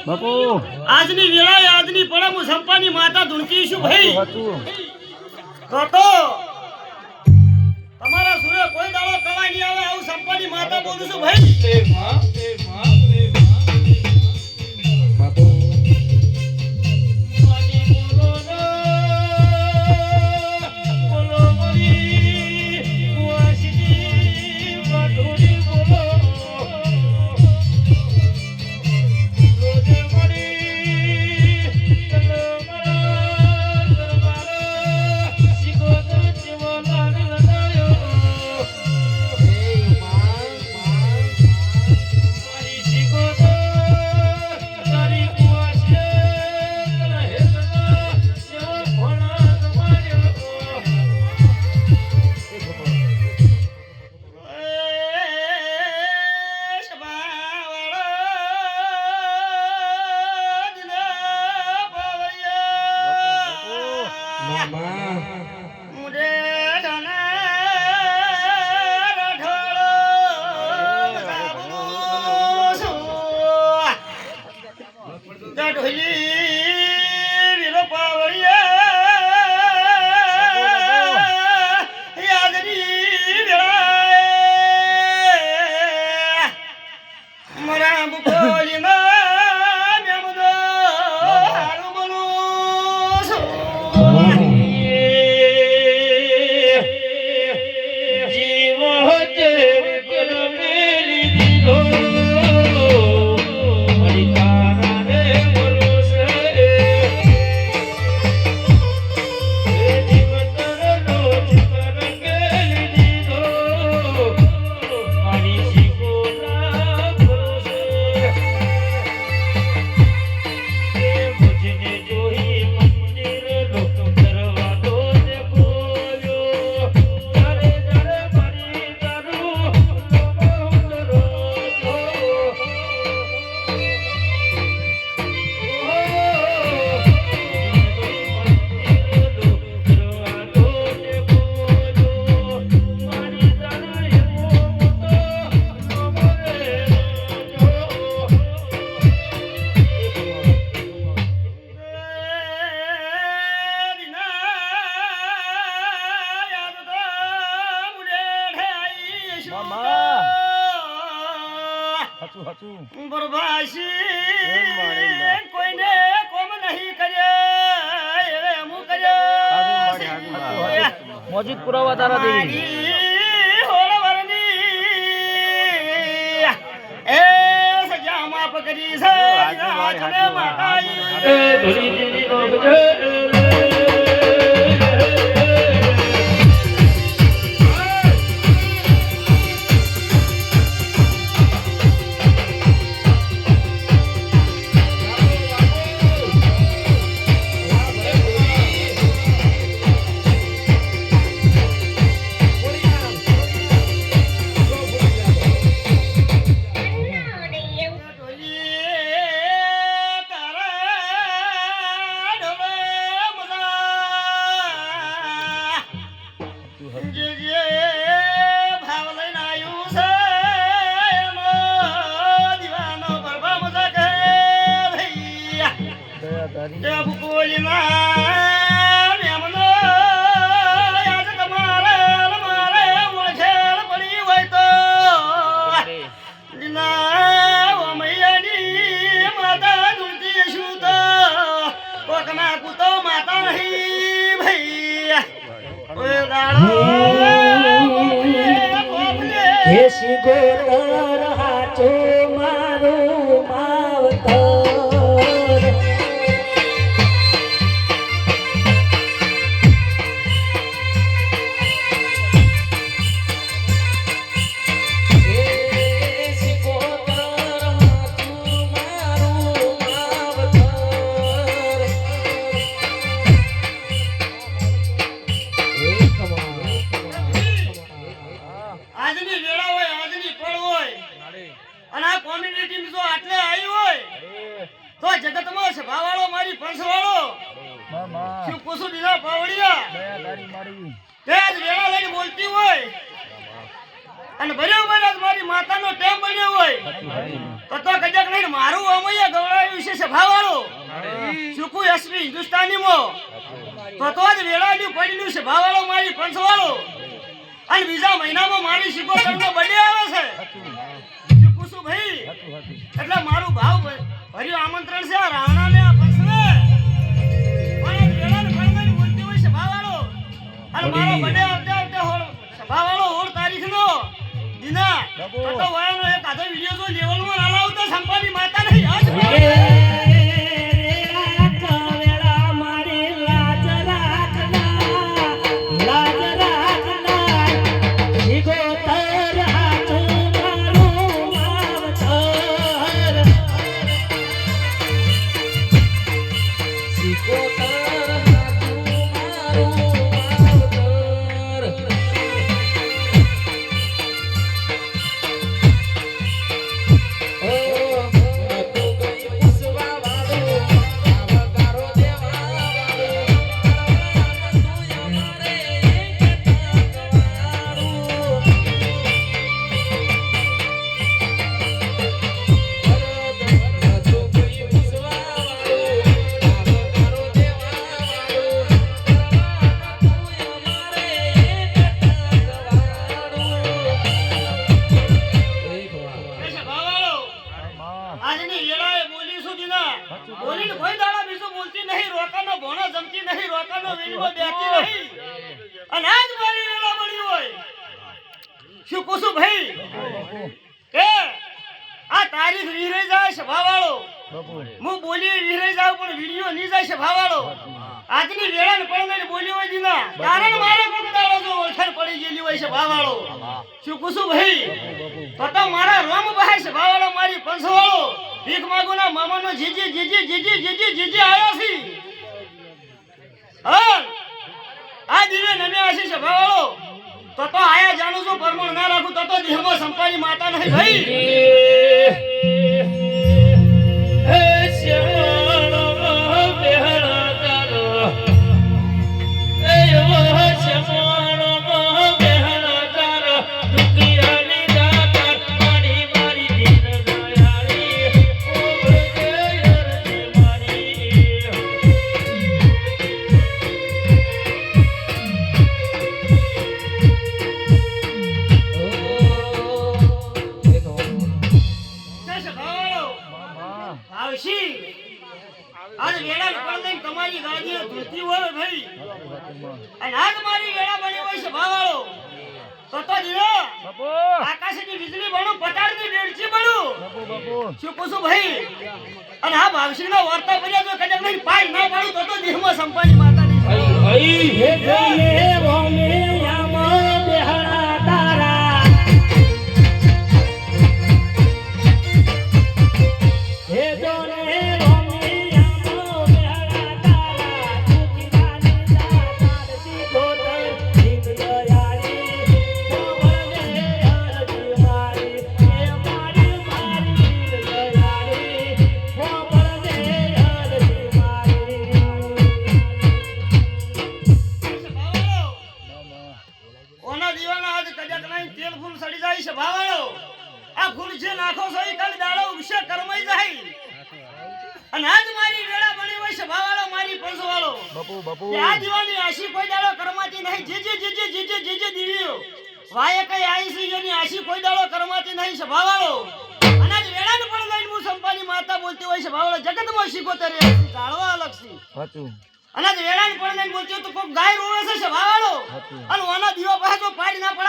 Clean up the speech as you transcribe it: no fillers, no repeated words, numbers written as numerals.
બાપુ આજની વેળાએ આજની પડે હું સંપાની માતા ધૂણકી છું ભાઈ. તો તમારા સુરે કોઈ દાડો કવાય નહીં આવે આવું સંપાની માતા બોલું છું ભાઈ. બાપુ કોઈને કોમ નહીં કર્યા મોજીદ પુરાવા તારા દેવી એ સજા માફ કરી છે ગોતર હાચો મારો માવતર જગતમાં સભાવાળો મારી પંચવાળો શું કુસુ દીના પાવડિયા તે જ વેળા લઈને બોલતી હોય અને બરાબર મારી માતાનો ટેમ બન્યો હોય તો કજક લઈને મારું અમૈયા ગવડાવ્યું છે સભાવાળો સુકુ એસપી હિન્દુસ્તાનીમાં તો જ વેળાડ્યું પડ્યું છે ભાવાળો મારી પંચવાળો અને બીજા મહિનામાં મારી શિકોતરનો બર્થડે આવે છે શું પૂછું ભાઈ એટલે મારું ભાવ ભર્યું આમંત્રણ છે આ રાવણાને આ પંચને પણ વેળાને પડવાની બોલતી હોય છે ભાવાળો અને મારો બર્થડે આવતે સભાવાળો 16 તારીખનો દીના તો વાયનો એક આધો વિડિયો જો લેવલમાં ના લાવતો સંપાની માતા નહીં આજ આજની વેળાએ બોલી સુધી ના બોલીને કોઈ દાડા બીજું બોલતી નહીં રોકાનો ભોણો જમતી નહીં રોકાનો વેલીમાં બેઠી નહીં અને આજ મારી વેળા બની હોય શું કુસુ ભાઈ કે આ તારીખ વિહરાઈ જાય સભાવાળો હું બોલી વિહરાઈ જાવ પણ વિડિયો નહીં જાય સભાવાળો આજની વેળાને પડને બોલી હોય દીના કારણ મારે કોઈ દાડો જો ઓળખાણ પડી ગયેલી હોય સભાવાળો શું કુસુ ભાઈ તો મારા રોમ બહાય સભાવાળો મારી પંચવાળો ભીખ માગુના મામાનો જીજી જીજી જીજી જીજી જીજી આવ્યો છે હા આ દીવે નમે આશી સભાવાળો તો આયા જાણું છું પરમણ ના રાખું તો દેહમાં સંપાની માતા નહીં ભાઈ આજ વેળા પડને તમારી ગાડીઓ ધૂતી હોય ભાઈ અને આજ મારી વેળા બની હોય છે ભાવાળો તો દીનો બાપુ આકાશની વીજળી બણું પટાડની બેડચી બણું બાપુ શું પૂછું ભાઈ અને આ ભાવસિંહનો વાર્તા પડ્યા જો કદાચ નહીં પાઈ ના પાડું તો દેહમાં સંપાની માતાની ભાઈ હે ગયે ભોમે યામ બેહણા તારા હે જોને વાય કઈ આઈ છે જેની આશી કોઈ દાડો કરમાતી નહીં સભાવાળો અને આજ વેળાને પણ લઈને હું સંપાની માતા બોલતી હોય સભાવાળો જગતમાં શીખોતરે જાળવા અલગ છે સાચું અને આજ વેળાને પણ લઈને બોલતી તો કોક ગાય રોવે છે સભાવાળો અને ઓના દીવા પાસે પાડી ના પડે